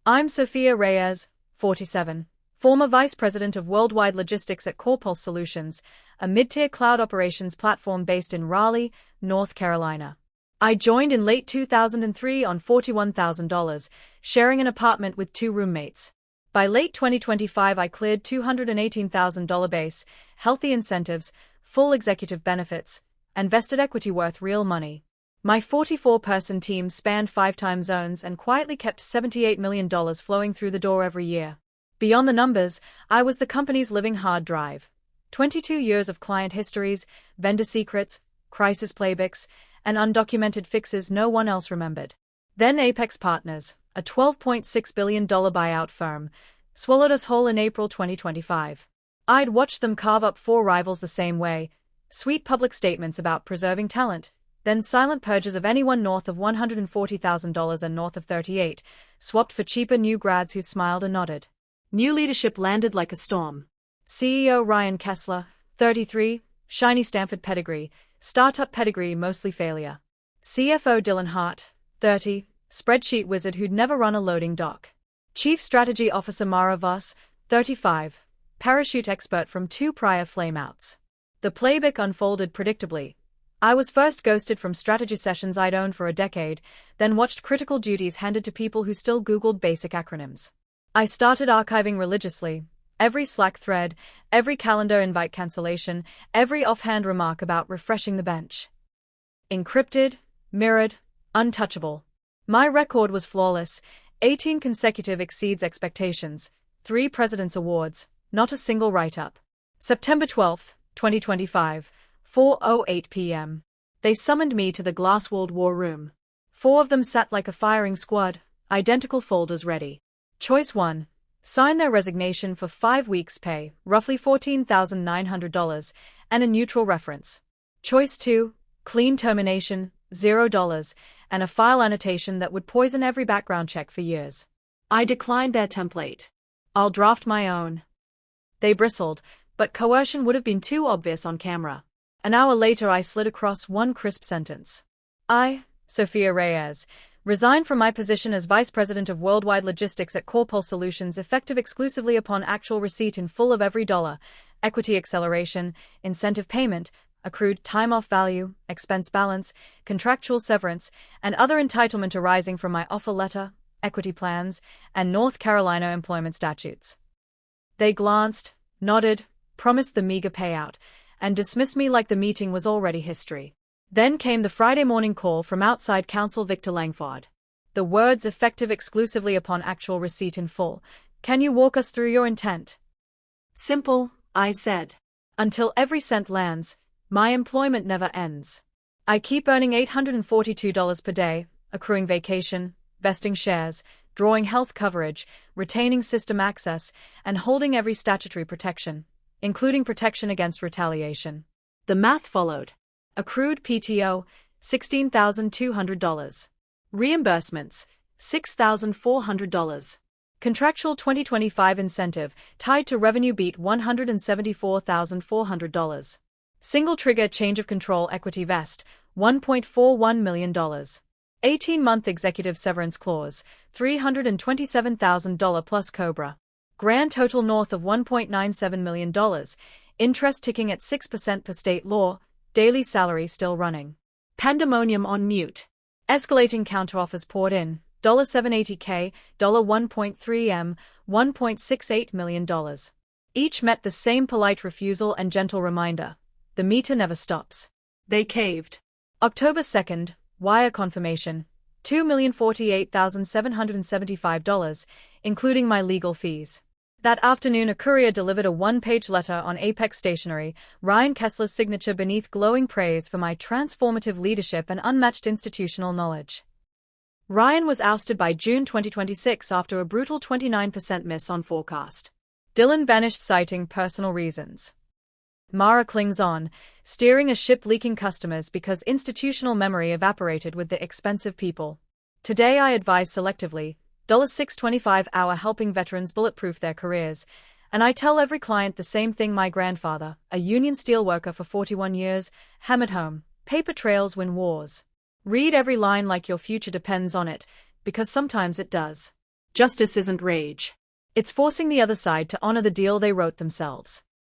I'm Sophia Reyes, 47, former Vice President of Worldwide Logistics at Corpulse Solutions, a mid-tier cloud operations platform based in Raleigh, North Carolina. I joined in late 2003 on $41,000, sharing an apartment with two roommates. By late 2025 I cleared $218,000 base, healthy incentives, full executive benefits, and vested equity worth real money. My 44-person team spanned 5 time zones and quietly kept $78 million flowing through the door every year. Beyond the numbers, I was the company's living hard drive. 22 years of client histories, vendor secrets, crisis playbooks, and undocumented fixes no one else remembered. Then Apex Partners, a $12.6 billion buyout firm, swallowed us whole in April 2025. I'd watched them carve up 4 rivals the same way, sweet public statements about preserving talent, then silent purges of anyone north of $140,000 and north of 38, swapped for cheaper new grads who smiled and nodded. New leadership landed like a storm. CEO Ryan Kessler, 33, shiny Stanford pedigree, startup pedigree mostly failure. CFO Dylan Hart, 30, spreadsheet wizard who'd never run a loading dock. Chief Strategy Officer Mara Voss, 35, parachute expert from 2 prior flameouts. The playbook unfolded predictably. I was first ghosted from strategy sessions I'd owned for a decade, then watched critical duties handed to people who still Googled basic acronyms. I started archiving religiously, every Slack thread, every calendar invite cancellation, every offhand remark about refreshing the bench. Encrypted, mirrored, untouchable. My record was flawless, 18 consecutive exceeds expectations, 3 President's Awards, not a single write-up. September 12, 2025. 4:08 p.m. They summoned me to the glass-walled war room. 4 of them sat like a firing squad, identical folders ready. Choice 1. Sign their resignation for 5 weeks' pay, roughly $14,900, and a neutral reference. Choice 2. Clean termination, $0, and a file annotation that would poison every background check for years. I declined their template. I'll draft my own. They bristled, but coercion would have been too obvious on camera. An hour later I slid across one crisp sentence. I, Sophia Reyes, resign from my position as Vice President of Worldwide Logistics at Corpulse Solutions effective exclusively upon actual receipt in full of every dollar, equity acceleration, incentive payment, accrued time-off value, expense balance, contractual severance, and other entitlement arising from my offer letter, equity plans, and North Carolina employment statutes. They glanced, nodded, promised the meager payout, and dismissed me like the meeting was already history. Then came the Friday morning call from outside counsel Victor Langford. The words effective exclusively upon actual receipt in full. Can you walk us through your intent? Simple, I said. Until every cent lands, my employment never ends. I keep earning $842 per day, accruing vacation, vesting shares, drawing health coverage, retaining system access, and holding every statutory protection, including protection against retaliation. The math followed. Accrued PTO, $16,200. Reimbursements, $6,400. Contractual 2025 incentive, tied to revenue beat $174,400. Single trigger change of control equity vest, $1.41 million. 18-month executive severance clause, $327,000 plus COBRA. Grand total north of $1.97 million, interest ticking at 6% per state law, daily salary still running. Pandemonium on mute. Escalating counteroffers poured in, $780K, $1.3M, $1.68 million. Each met the same polite refusal and gentle reminder. The meter never stops. They caved. October 2nd, wire confirmation, $2,048,775, including my legal fees. That afternoon a courier delivered a 1-page letter on Apex stationery, Ryan Kessler's signature beneath glowing praise for my transformative leadership and unmatched institutional knowledge. Ryan was ousted by June 2026 after a brutal 29% miss on forecast. Dylan vanished citing personal reasons. Mara clings on, steering a ship leaking customers because institutional memory evaporated with the expensive people. Today I advise selectively, $6.25 hour helping veterans bulletproof their careers, and I tell every client the same thing my grandfather, a union steelworker for 41 years, hammered home: paper trails win wars. Read every line like your future depends on it, because sometimes it does. Justice isn't rage. It's forcing the other side to honor the deal they wrote themselves.